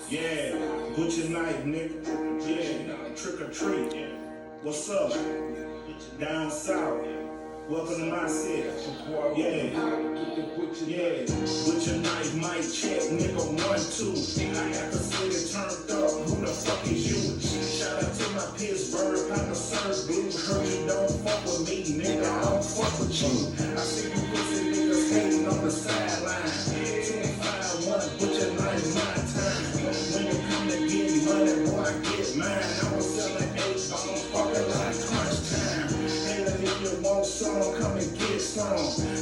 Yeah, butcher knife, nigga. Yeah, trick or treat. What's up? Down south. Welcome to my city. Yeah, butcher knife, mic check, nigga 1, 2. I got the city turned up. Who the fuck is you? Shout out to my Pittsburgh, Papa Serve Blue. Heard you don't fuck with me, nigga. I don't fuck with you. I see you pussy niggas hating on the sideline. 251, butcher knife, my time. When it come to getting money, boy, I get mine. I was selling 8 bones, fucking like crunch time. Hater, if you want some, come and get some.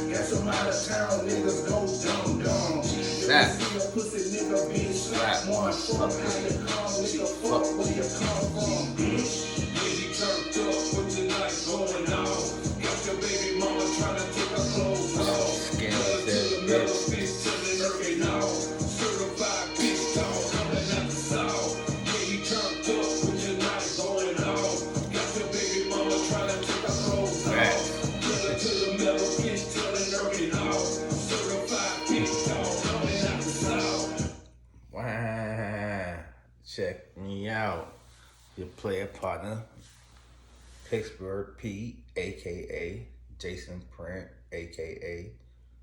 Got some out of town niggas go dumb dumb. That. See a pussy nigga bitch slap one. Fuck how you come, nigga. Fuck where you come from, bitch. Baby turned up, what you like going on? Got your baby mama trying to take her clothes off. Tell her to the middle, bitch, telling her they know. Certified bitch dog, coming out the south. Baby turned up, what you like going on? Got your baby mama trying to take her clothes off. Tell her to the middle, bitch, telling her they know. Certified bitch dog, coming out the south. Wow. Check me out. Your player partner, Pittsburgh Pete, aka Jason Print, aka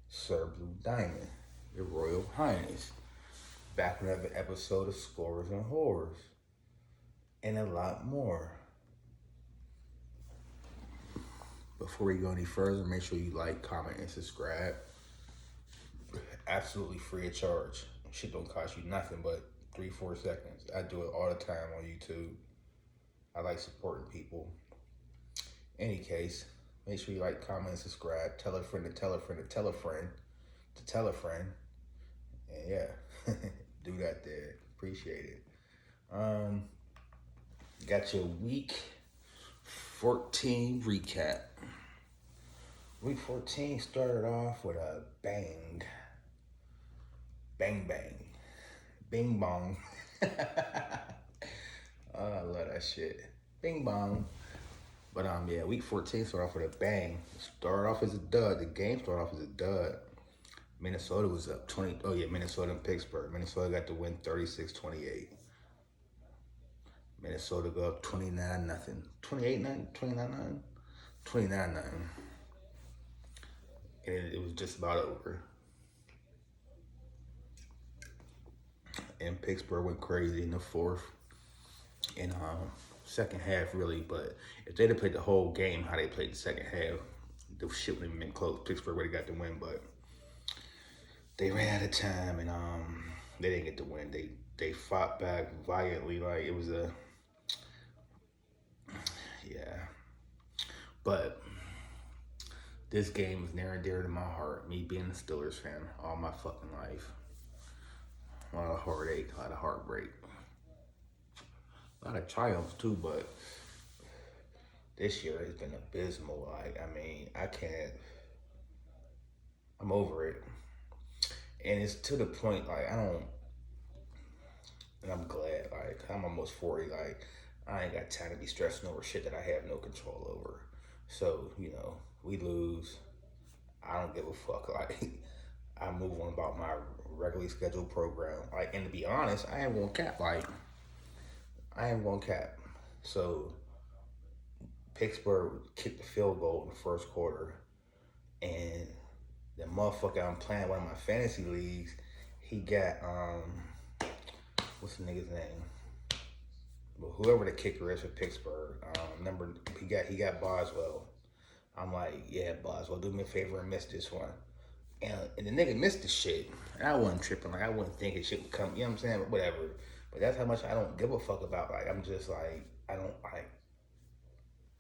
Sir Blue Diamond, Your Royal Highness. Back with another episode of Scorers and Horrors, and a lot more. Before we go any further, make sure you like, comment, and subscribe. Absolutely free of charge. Shit don't cost you nothing but 3-4 seconds. I do it all the time on YouTube. I like supporting people. Any case, make sure you like, comment, and subscribe. Tell a friend to tell a friend to tell a friend to tell a friend. And yeah, do that there. Appreciate it. Got your week 14 recap. Week 14 started off with a bang. Bang bang. Bing bong. Oh, I love that shit. Bing bong. But yeah, week 14 started off with a bang. Started off as a dud. The game started off as a dud. Minnesota was up 20. Oh yeah, Minnesota and Pittsburgh. Minnesota got the win 36-28. Minnesota go up 29-0. 28-9, 29-9, 29-9. And it was just about over. And Pittsburgh went crazy in the fourth. And second half really, but if they'd have played the whole game how they played the second half, the shit would have been close. Pittsburgh would have got the win, but they ran out of time and they didn't get the win. They fought back violently, like it was a yeah. But this game is near and dear to my heart. Me being a Steelers fan all my fucking life. A lot of heartache, a lot of heartbreak. A lot of triumphs too, but this year has been abysmal. Like, I mean, I'm over it. And it's to the point, like, and I'm glad, like, I'm almost 40, like, I ain't got time to be stressing over shit that I have no control over. So, we lose. I don't give a fuck. Like, I move on about my regularly scheduled program. Like, and to be honest, I am gonna cap. So, Pittsburgh kicked the field goal in the first quarter, and the motherfucker I'm playing one of my fantasy leagues, he got what's the nigga's name? Well, whoever the kicker is for Pittsburgh, he got Boswell. I'm like, yeah, Boswell, do me a favor and miss this one. And the nigga missed the shit. And I wasn't tripping. Like, I wasn't thinking shit would come, you know what I'm saying? But whatever. But that's how much I don't give a fuck about. Like, I'm just like, I don't, like,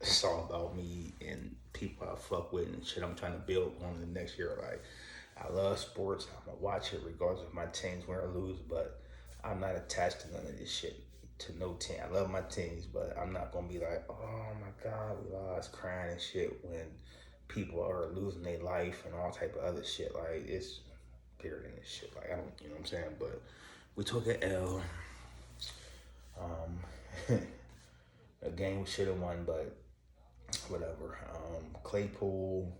it's all about me and people I fuck with and shit I'm trying to build on the next year. Like, I love sports. I'm going to watch it regardless if my teams win or lose. But I'm not attached to none of this shit. To no team. I love my teams, but I'm not going to be like, oh my God, we lost, crying and shit when people are losing their life and all type of other shit. Like, it's period in this shit. Like, I don't, you know what I'm saying? But we took an L. A game we should have won, but whatever. Claypool,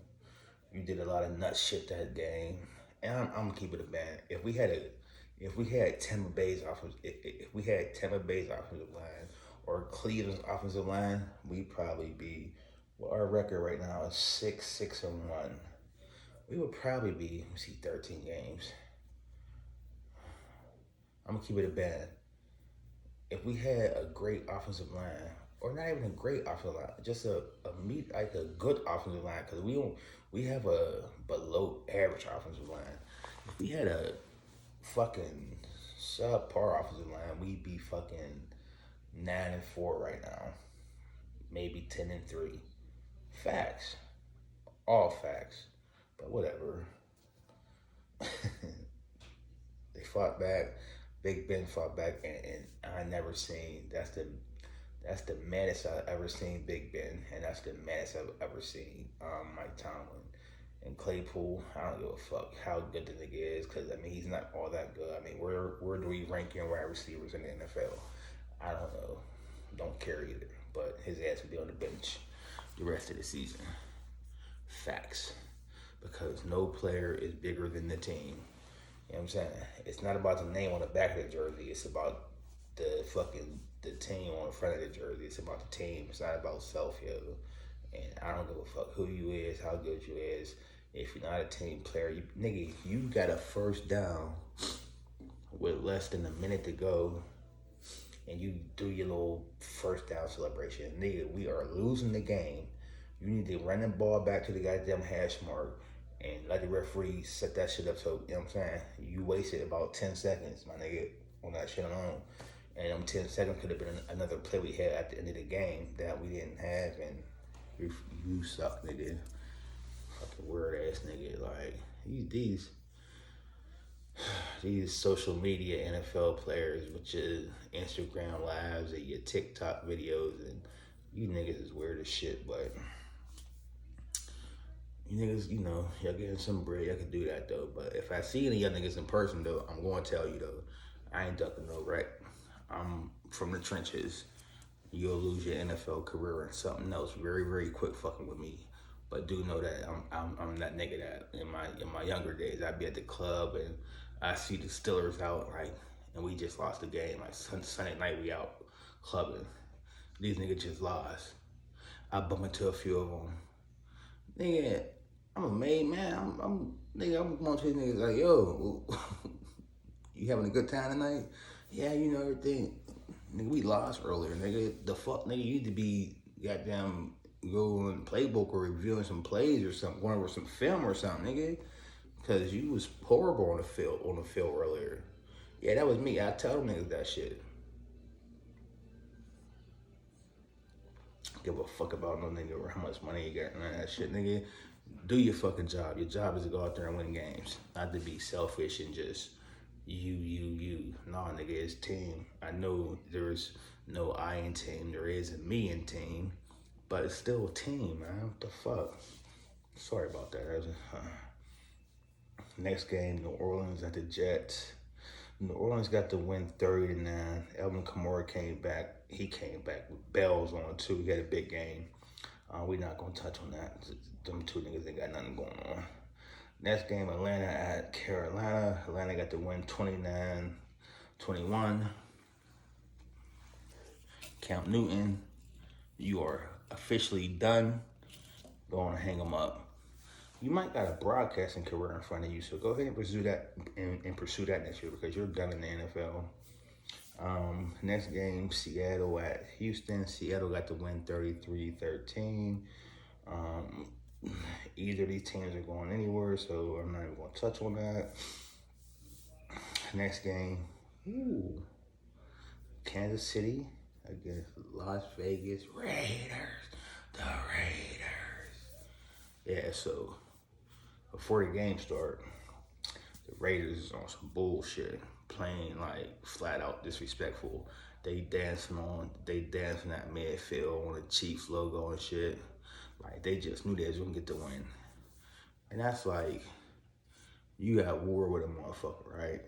you did a lot of nut shit that game. And I'm gonna keep it a band. If we had if we had Tampa Bay's if we had Tampa Bay's offensive line or Cleveland's offensive line, we'd probably be. Well, our record right now is 6-1. We would probably be. Let me see, 13 games. I'm gonna keep it a bad. If we had a great offensive line, or not even a great offensive line, just like a good offensive line, because we have a below average offensive line. If we had a fucking subpar offensive line, we'd be fucking 9-4 right now, maybe 10-3. Facts, all facts, but whatever. They fought back. Big Ben fought back, and I never seen. That's the maddest I've ever seen Big Ben, and that's the maddest I've ever seen Mike Tomlin. And Claypool, I don't give a fuck how good the nigga is, because I mean he's not all that good. I mean where do we rank in wide receivers in the NFL? I don't know. Don't care either. But his ass will be on the bench the rest of the season. Facts. Because no player is bigger than the team. You know what I'm saying? It's not about the name on the back of the jersey. It's about the team on the front of the jersey. It's about the team. It's not about self, yo. And I don't give a fuck who you is, how good you is. If you're not a team player, you got a first down with less than a minute to go, and you do your little first down celebration. Nigga, we are losing the game. You need to run the ball back to the goddamn hash mark and let the referee set that shit up. So, you know what I'm saying? You wasted about 10 seconds, my nigga, on that shit alone. And them 10 seconds could have been another play we had at the end of the game that we didn't have. And you suck, nigga. Fucking weird ass nigga. Like, these social media NFL players with your Instagram lives and your TikTok videos, and you niggas is weird as shit, but you niggas, y'all getting some bread, y'all can do that though. But if I see any of y'all niggas in person though, I'm going to tell you though, I ain't ducking no wreck. I'm from the trenches. You'll lose your NFL career and something else very, very quick fucking with me. But do know that I'm that nigga that in my younger days I'd be at the club and I see the Steelers out and we just lost the game. Like Sunday night we out clubbing. These niggas just lost. I bump into a few of them. Nigga, I'm a made man. I'm going to these niggas like, yo, you having a good time tonight? Yeah, everything. Nigga, we lost earlier, nigga. The fuck, nigga, you need to be goddamn going playbook or reviewing some plays or something, going over some film or something, nigga. Because you was horrible on the field earlier. Yeah, that was me. I tell them niggas that shit. Give a fuck about no nigga or how much money you got, man. That shit, nigga. Do your fucking job. Your job is to go out there and win games, not to be selfish and just you. Nah, nigga, it's team. I know there's no I in team. There is a me in team, but it's still a team, man. What the fuck? Sorry about that. Next game, New Orleans at the Jets. New Orleans got the win 30-9. Alvin Kamara came back. He came back with bells on too. He had a big game. We're not gonna touch on that. Them two niggas ain't got nothing going on. Next game, Atlanta at Carolina. Atlanta got the win 29-21. Cam Newton, you are officially done. Go on and hang them up. You might got a broadcasting career in front of you, so go ahead and pursue that and pursue that next year because you're done in the NFL. Next game, Seattle at Houston. Seattle got the win 33-13. Either of these teams are going anywhere, so I'm not even going to touch on that. Next game, Kansas City against Las Vegas Raiders. The Raiders. Yeah, so before the game start, the Raiders is on some bullshit, playing like flat out disrespectful. They dancing at midfield on the Chiefs logo and shit. Like they just knew they was gonna get the win. And that's like, you got war with a motherfucker, right?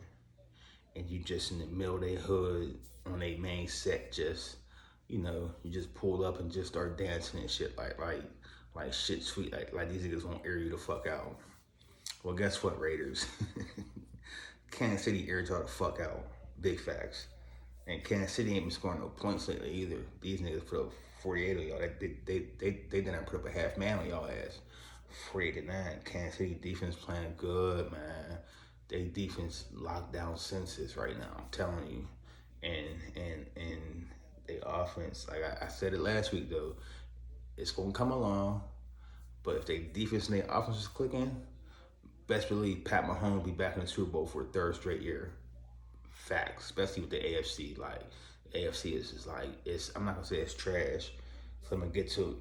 And you just in the middle of their hood on their main set, just, you just pulled up and just start dancing and shit like shit sweet, like these niggas gonna air you the fuck out. Well, guess what, Raiders? Kansas City aired y'all the fuck out. Big facts. And Kansas City ain't been scoring no points lately either. These niggas put up 48 on y'all. They did not put up a half man on y'all ass. 48-9. Kansas City defense playing good, man. They defense locked down senses right now. I'm telling you. And they offense, like I said it last week though, it's gonna come along. But if they defense and their offense is clicking, best believe Pat Mahomes be back in the Super Bowl for a third straight year. Facts, especially with the AFC. Like AFC is just like I'm not gonna say it's trash. So I'm gonna get to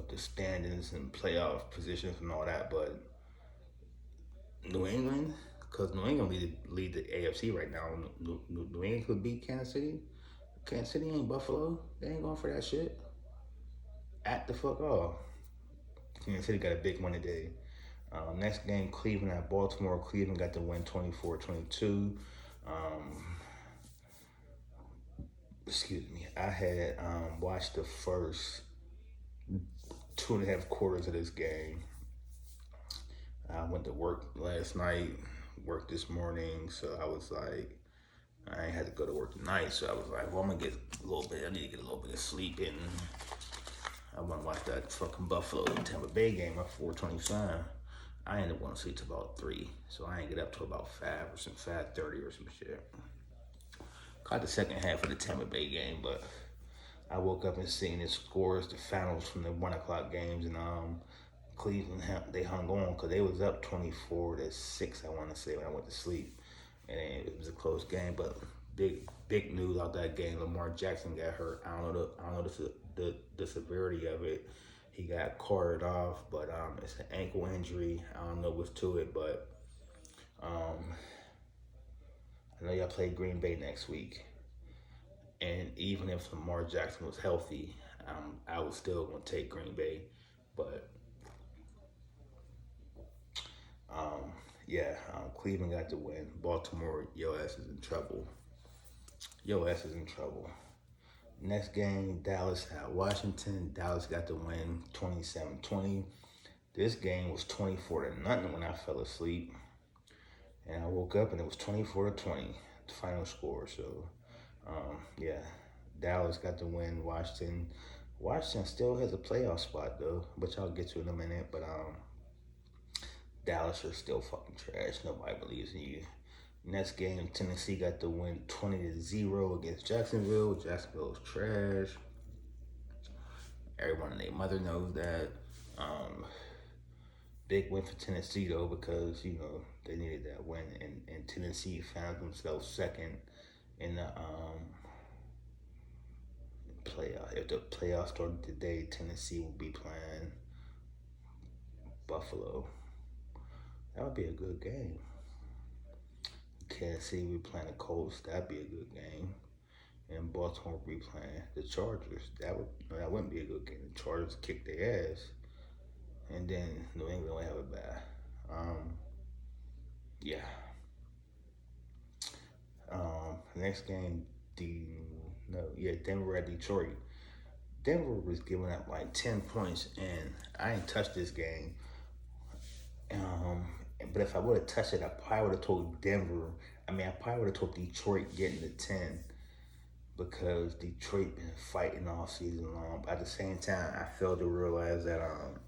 the standings and playoff positions and all that, but New England, because New England lead the AFC right now. New England could beat Kansas City. Kansas City ain't Buffalo. They ain't going for that shit. Act the fuck off. Kansas City got a big one today. Next game, Cleveland at Baltimore. Cleveland got the win 24-22. Excuse me. I had watched the first 2.5 quarters of this game. I went to work last night, worked this morning, so I was like, I ain't had to go to work tonight, so I was like, well, I'm gonna get a little bit, I need to get a little bit of sleep in. I want to watch that fucking Buffalo Tampa Bay game at 4:25. I ended up going to sleep till about 3, so I ain't get up till about 5 or some 5:30 or some shit. Caught the second half of the Tampa Bay game, but I woke up and seen the scores, the finals from the 1 o'clock games, and Cleveland, they hung on because they was up 24-6, I want to say, when I went to sleep. And it was a close game, but big news out that game. Lamar Jackson got hurt. I don't know the severity of it. He got carted off, but it's an ankle injury. I don't know what's to it, but I know y'all play Green Bay next week. And even if Lamar Jackson was healthy, I was still gonna take Green Bay, but. Cleveland got the win. Baltimore, your ass is in trouble. Your ass is in trouble. Next game, Dallas at Washington. Dallas got the win 27-20. This game was 24-0 when I fell asleep. And I woke up and it was 24-20, the final score. So, Dallas got the win. Washington still has a playoff spot though, which I'll get to in a minute. But Dallas are still fucking trash. Nobody believes in you. Next game, Tennessee got the win 20-0 against Jacksonville. Jacksonville is trash. Everyone and their mother knows that. Big win for Tennessee though, because they needed that win, and Tennessee found themselves second in the playoff. If the playoffs started today, Tennessee will be playing Buffalo. That would be a good game. Kansas City will be playing the Colts. That'd be a good game. And Baltimore will be playing the Chargers. That wouldn't be a good game. The Chargers kick their ass. And then New England will have a bye. Next game, Denver at Detroit. Denver was giving up like 10 points, and I ain't touched this game. But if I would have touched it, I probably would have told Denver. I probably would have told Detroit getting the 10, because Detroit been fighting all season long. But at the same time, I failed to realize that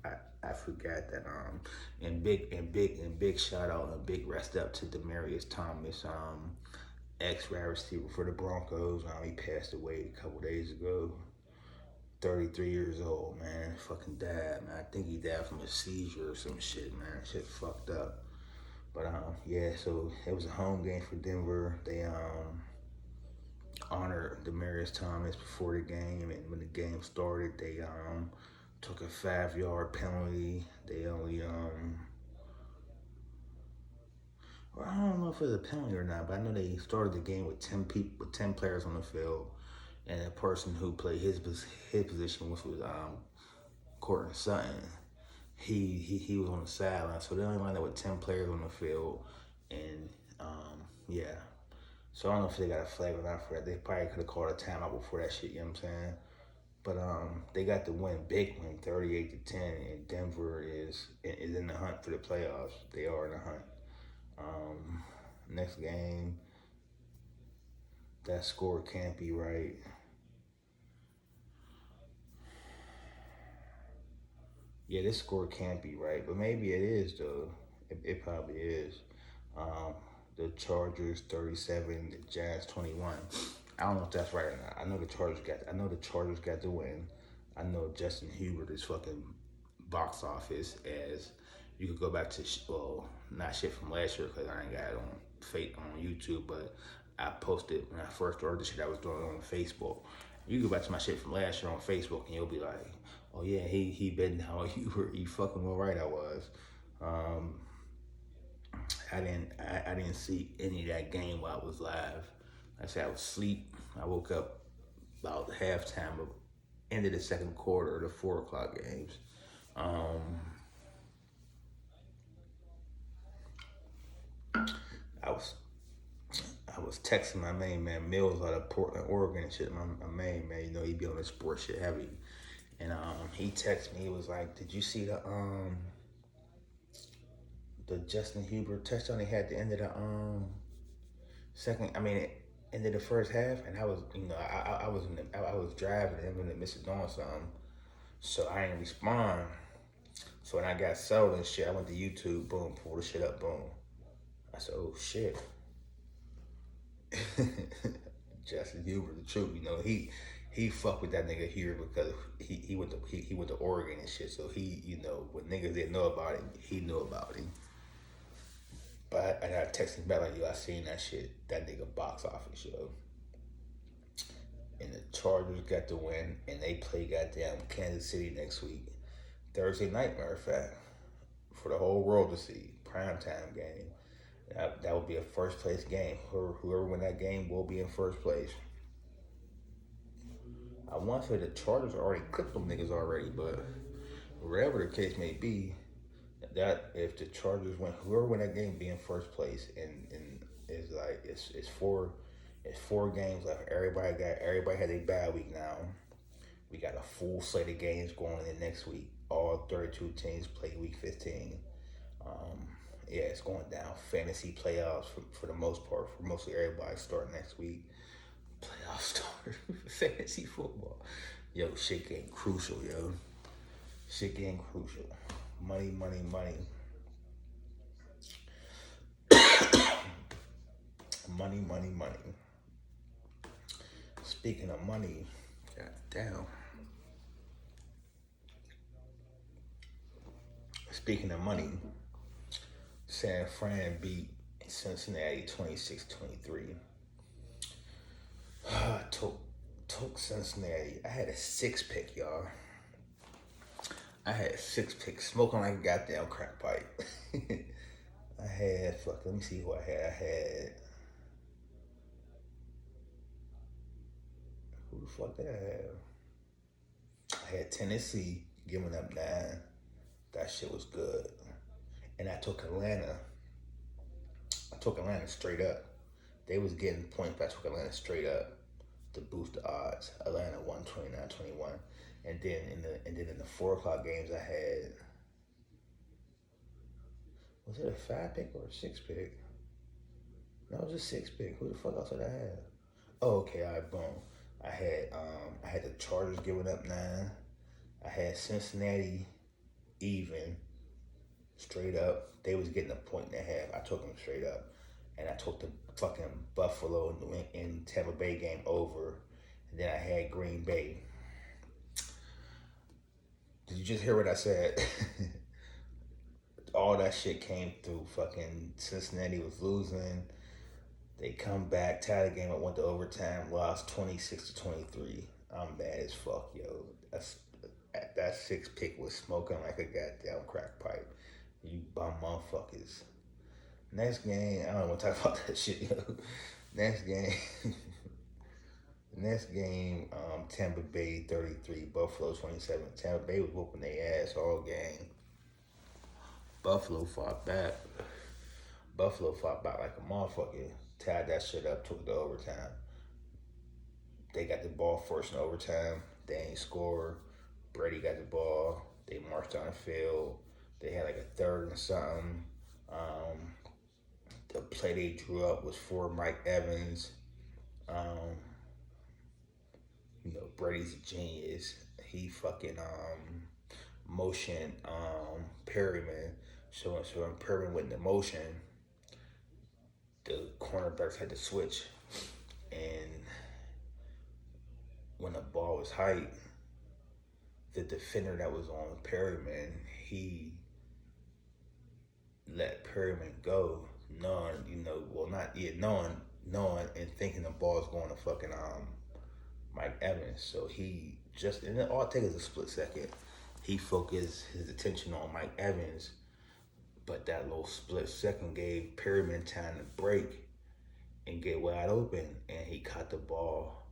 I forgot that and big shout out and big rest up to Demaryius Thomas, ex-wide receiver for the Broncos. He passed away a couple days ago. 33 years old, man. Fucking died, man. I think he died from a seizure or some shit, man. Shit fucked up. But so it was a home game for Denver. They honored Demaryius Thomas before the game, and when the game started, they took a 5-yard penalty. They only I don't know if it was a penalty or not, but I know they started the game with 10 players on the field. And the person who played his position, which was Courtland Sutton, he was on the sideline. So they only lined up with 10 players on the field, and So I don't know if they got a flag or not for that. They probably could have called a timeout before that shit. You know what I'm saying? But they got the win, big win, 38-10, and Denver is in the hunt for the playoffs. They are in the hunt. Next game, that score can't be right. Yeah, this score can't be right, but maybe it is though. It probably is. Um, the Chargers 37, the Jazz 21. I don't know if that's right or not. I know the Chargers got. I know the Chargers got the win. I know Justin Herbert is fucking box office as you could go back to well, not shit from last year because I ain't got it on fake on YouTube, but I posted when I first started the shit I was doing on Facebook. You go back to my shit from last year on Facebook and you'll be like, oh yeah, he betting how you fucking well right I was. Um, I didn't see any of that game while I was live. Like I said I was asleep. I woke up about halftime of end of the second quarter, the 4 o'clock games. Um, I was I was texting my main man Mills out of Portland, Oregon and shit. My main man, you know, he be on the sports shit heavy. And he texted me, he was like, did you see the Justin Herbert touchdown he had at the end of the second end of the first half? And I was, I was driving and in the midst of doing something. So I didn't respond. So when I got settled and shit, I went to YouTube, boom, pulled the shit up, boom. I said, oh shit. Justin Herbert, the truth, you know, he fucked with that nigga here because he went to Oregon and shit. So he, you know, when niggas didn't know about it, he knew about it. But I got texting back like, yo, I seen that shit, that nigga box office, yo. And the Chargers got the win, and they play goddamn Kansas City next week, Thursday night, matter of fact, for the whole world to see, primetime game. That would be a first place game. Whoever win that game will be in first place. I want to say the Chargers already clipped them niggas already, but wherever the case may be, that if the Chargers win, whoever win that game be in first place, and it's like it's four games left. Everybody had a bad week now. We got a full slate of games going in next week. All 32 teams play week 15. Yeah, it's going down. Fantasy playoffs for the most part, for mostly everybody start next week. Playoff start. Fantasy football. Yo, shit getting crucial, yo. Shit getting crucial. Money, money, money. Money, money, money. Speaking of money, god damn. Speaking of money, San Fran beat Cincinnati 26-23. Took Cincinnati. I had a 6-pick, y'all. I had a 6-pick, smoking like a goddamn crack pipe. I had, let me see who I had. Who the fuck did I have? I had Tennessee giving up 9. That shit was good. And I took Atlanta. Straight up. They was getting points, but I took Atlanta straight up to boost the odds. Atlanta won 29-21. And then in the 4 o'clock games I had, was it a 5-pick or a 6-pick? No, it was a 6-pick. Who the fuck else did I have? Oh, okay, all right, boom. I had the Chargers giving up 9. I had Cincinnati even, straight up. They was getting a 1.5. I took them straight up. And I took the fucking Buffalo and Tampa Bay game over. And then I had Green Bay. Did you just hear what I said? All that shit came through. Fucking Cincinnati was losing. They come back, tied the game up, went to overtime, lost 26-23. I'm mad as fuck, yo. That 6-pick was smoking like a goddamn crack pipe. You bum motherfuckers. Next game, I don't want to talk about that shit, yo. Next game, Tampa Bay 33, Buffalo 27. Tampa Bay was whooping their ass all game. Buffalo fought back. Like a motherfucker. Tied that shit up, took it to overtime. They got the ball first in overtime. They ain't score. Brady got the ball. They marched down the field. They had like a 3rd and something. The play they drew up was for Mike Evans. Um, Brady's a genius. He fucking motion Perryman. So when Perryman went into motion, the cornerbacks had to switch. And when the ball was high, the defender that was on Perryman, he let Perryman go, knowing and thinking the ball is going to fucking Mike Evans. So he just, and all it takes is a split second. He focused his attention on Mike Evans, but that little split second gave Perryman time to break and get wide open, and he caught the ball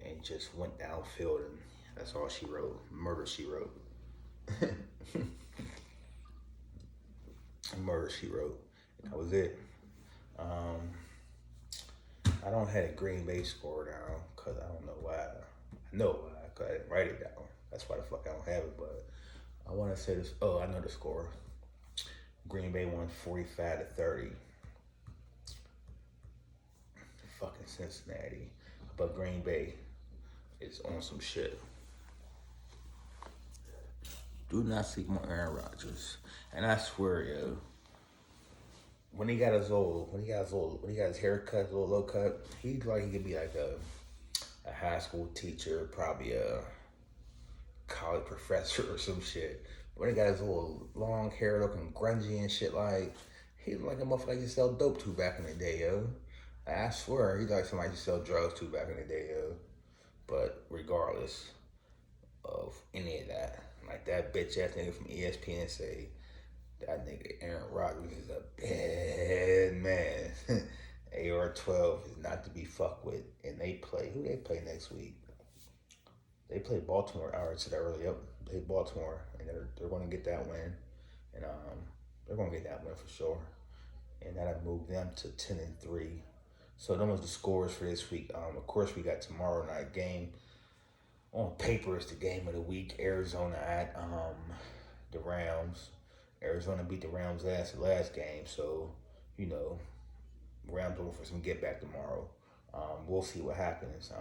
and just went downfield, and that's all she wrote. Murder, she wrote. Murder, she wrote. And that was it. I don't have a GreenBay score down because I don't know why. I know why, because I didn't write it down. That's why the fuck I don't have it, but I want to say this. Oh, I know the score. GreenBay won 45-30. Fucking Cincinnati. But GreenBay is on some shit. Do not sleep on Aaron Rodgers. And I swear, yo, when he got his haircut, his little low cut, he could be like a high school teacher, probably a college professor or some shit. When he got his little long hair looking grungy and shit, he looked like a motherfucker used to sell dope to back in the day, yo. I swear, he's like somebody used to sell drugs to back in the day, yo. But regardless of any of that, like that bitch ass nigga from ESPN say, that nigga Aaron Rodgers is a bad man. AR-12 is not to be fucked with. And who they play next week? They play Baltimore. I already said that earlier. Yep, they play Baltimore, and they're going to get that win. And they're going to get that win for sure. And that'll move them to 10-3. So those are the scores for this week. Of course, we got tomorrow night game. On paper, it's the game of the week. Arizona at the Rams. Arizona beat the Rams last game, so Rams looking for some get back tomorrow. We'll see what happens.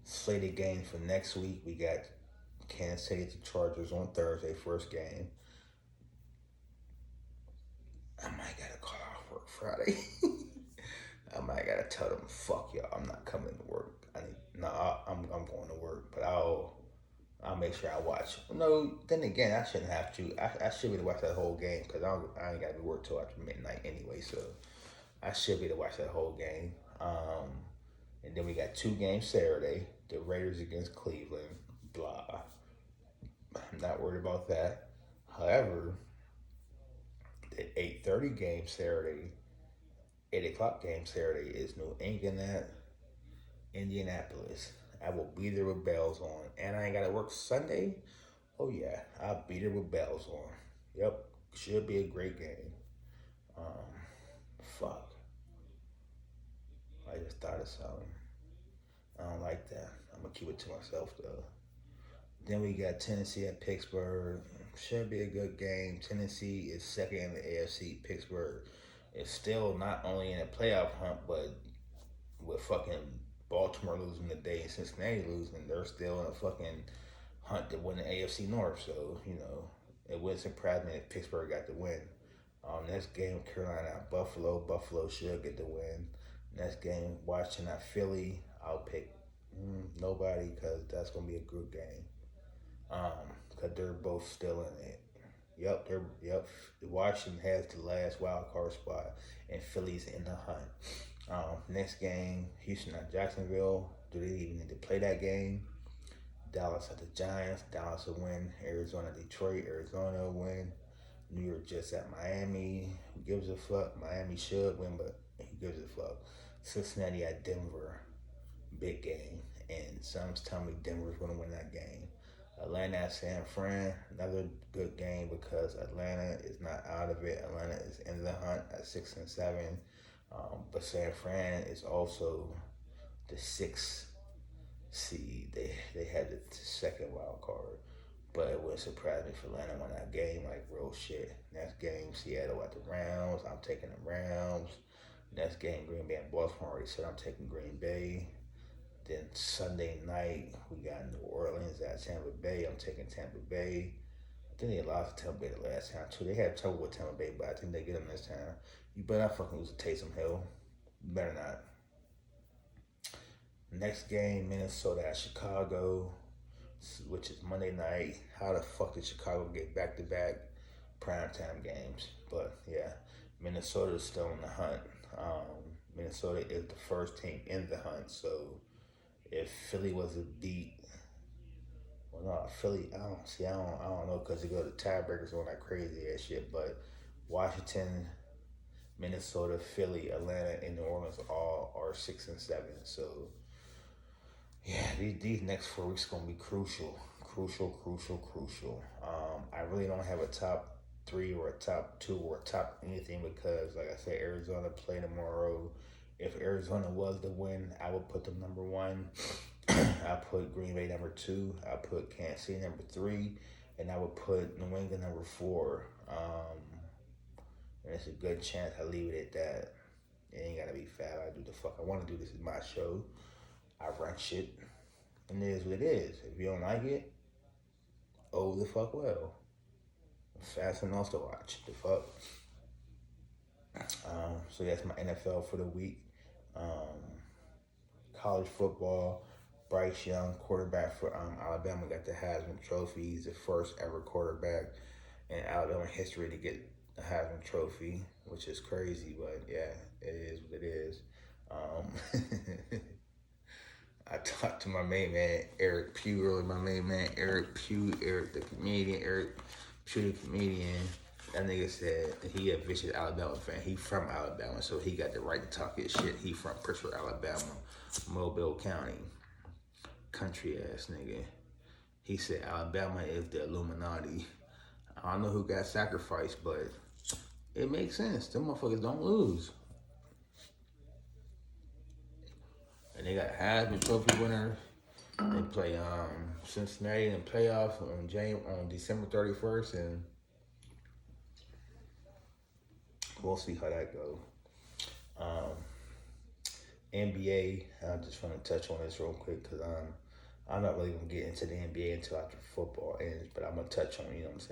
Slated games for next week, we got Kansas City to Chargers on Thursday, first game. I might gotta call off work Friday. I might gotta tell them, fuck y'all, I'm not coming to work. I'm going to work, but I'll make sure I watch. No, then again, I shouldn't have to. I should be able to watch that whole game because I ain't got to be work till after midnight anyway. So I should be able to watch that whole game. And then we got 2 games Saturday. The Raiders against Cleveland. Blah. I'm not worried about that. However, the 8:30 game Saturday, 8 o'clock game Saturday is New England at Indianapolis. I will be there with bells on. And I ain't got to work Sunday. Oh, yeah. I'll be there with bells on. Yep. Should be a great game. Fuck. I just thought of something. I don't like that. I'm going to keep it to myself, though. Then we got Tennessee at Pittsburgh. Should be a good game. Tennessee is second in the AFC. Pittsburgh is still not only in a playoff hunt, but with fucking Baltimore losing today and Cincinnati losing, they're still in a fucking hunt to win the AFC North. So, it wouldn't surprise me if Pittsburgh got the win. Next game, Carolina at Buffalo. Buffalo should get the win. Next game, Washington at Philly. I'll pick nobody because that's going to be a good game. Because they're both still in it. Yep. Washington has the last wild card spot, and Philly's in the hunt. Next game, Houston at Jacksonville. Do they even need to play that game? Dallas at the Giants. Dallas will win. Arizona, Detroit. Arizona will win. New York Jets at Miami. Who gives a fuck? Miami should win, but who gives a fuck? Cincinnati at Denver. Big game. And some's telling me Denver's going to win that game. Atlanta at San Fran. Another good game because Atlanta is not out of it. Atlanta is in the hunt at 6-7. But San Fran is also the 6th seed. They had the second wild card. But it wouldn't surprise me if Atlanta won that game, like real shit. Next game, Seattle at the Rams. I'm taking the Rams. Next game, Green Bay and Baltimore. Already said I'm taking Green Bay. Then Sunday night, we got New Orleans at Tampa Bay. I'm taking Tampa Bay. I think they lost to Tampa Bay the last time too. They had trouble with Tampa Bay, but I think they get them this time. You better not fucking lose to Taysom Hill. You better not. Next game, Minnesota at Chicago, which is Monday night. How the fuck did Chicago get back-to-back primetime games? But yeah, Minnesota is still in the hunt. Minnesota is the first team in the hunt. So if Philly was a beat, well, no, Philly, I don't know, because they go to tiebreakers on that crazy ass shit. But Washington, Minnesota, Philly, Atlanta, and New Orleans all are 6 and 7. So yeah, these next 4 weeks are gonna be crucial. I really don't have a top 3 or a top 2 or a top anything because, like I said, Arizona play tomorrow. If Arizona was to win, I would put them number 1. I put Green Bay number 2. I put Kansas City number 3, and I would put New England number 4. And it's a good chance I leave it at that. It ain't gotta be fat. I do the fuck I want to do. This is my show. I run shit, and it is what it is. If you don't like it, oh the fuck well. Fast enough to watch. The fuck. So that's my NFL for the week. College football. Bryce Young, quarterback for Alabama, got the Heisman Trophy. He's the first ever quarterback in Alabama history to get the Heisman Trophy, which is crazy, but yeah, it is what it is. I talked to my main man, Eric Pugh, earlier. Eric the comedian, Eric Pugh, the comedian. That nigga said he a vicious Alabama fan. He from Alabama, so he got the right to talk his shit. He from Pritchard, Alabama, Mobile County. Country ass nigga. He said Alabama is the Illuminati. I don't know who got sacrificed, but it makes sense. Them motherfuckers don't lose. And they got Heisman Trophy winners. They play Cincinnati in the playoffs on December 31st, and we'll see how that goes. NBA, I just want to touch on this real quick because I'm not really going to get into the NBA until after football ends, but I'm going to touch on it, you know what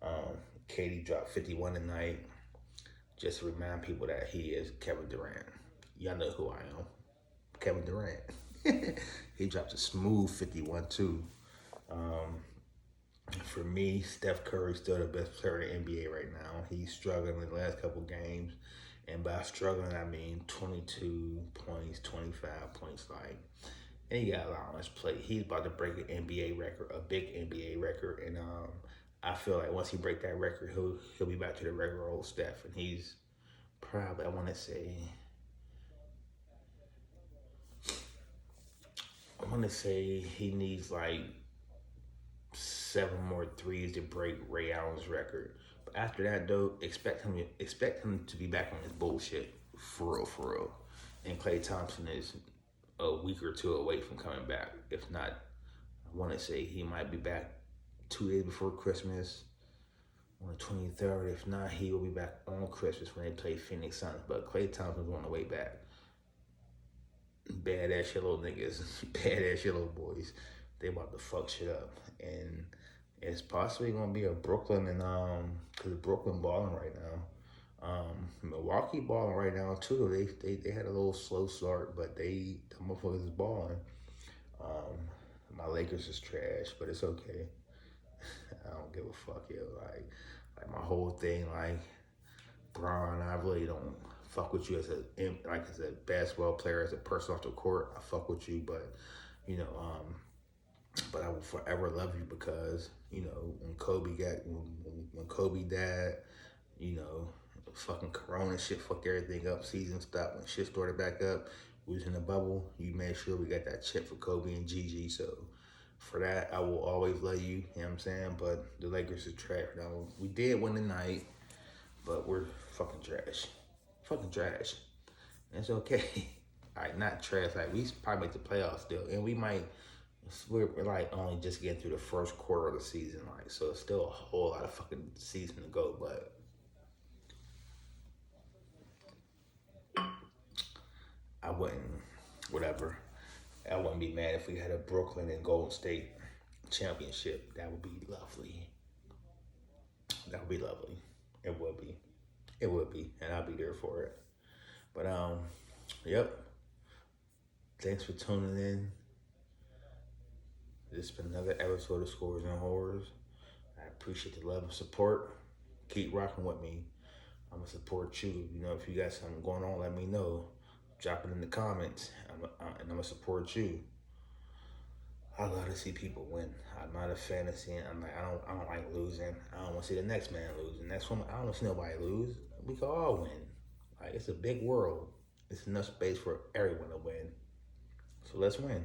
I'm saying? KD dropped 51 tonight. Just to remind people that he is Kevin Durant. Y'all know who I am. Kevin Durant. He dropped a smooth 51 too. For me, Steph Curry's still the best player in the NBA right now. He's struggling in the last couple games. And by struggling, I mean 22 points, 25 points, like. And he got a lot on his plate. He's about to break an NBA record, a big NBA record. And I feel like once he breaks that record, he'll be back to the regular old Steph. And he's probably, I want to say he needs like 7 more threes to break Ray Allen's record. But after that, though, expect him to be back on his bullshit for real. And Klay Thompson is a week or 2 away from coming back. If not, I want to say he might be back 2 days before Christmas on the 23rd. If not, he will be back on Christmas when they play Phoenix Suns. But Klay Thompson's on the way back. Badass yellow niggas, badass yellow boys. They about to fuck shit up. And it's possibly going to be a Brooklyn and, because Brooklyn balling right now. Milwaukee balling right now too. They had a little slow start, but the motherfuckers is balling. My Lakers is trash, but it's okay. I don't give a fuck, yo. Like my whole thing, like Bron, I really don't fuck with you as a basketball player, as a person off the court. I fuck with you, but but I will forever love you because when Kobe died, fucking Corona shit fucked everything up. Season stopped. When shit started back up, we was in a bubble. You made sure we got that chip for Kobe and Gigi. So for that, I will always love you. You know what I'm saying? But the Lakers is trash. Now, we did win tonight, but we're fucking trash. Fucking trash. It's okay. All right, not trash. Like, we probably make the playoffs still. And we might, we're like only just getting through the first quarter of the season, like, so it's still a whole lot of fucking season to go. But I wouldn't, whatever. I wouldn't be mad if we had a Brooklyn and Golden State championship. That would be lovely. That would be lovely. It would be. It would be, and I'll be there for it. But yep. Thanks for tuning in. This has been another episode of Scores and Horrors. I appreciate the love and support. Keep rocking with me. I'm gonna support you. You know, if you got something going on, let me know. Drop it in the comments, and I'm gonna support you. I love to see people win. I'm not a fantasy. I don't like losing. I don't want to see the next man lose. The next one, I don't want to see nobody lose. We can all win. Like, it's a big world. It's enough space for everyone to win. So let's win.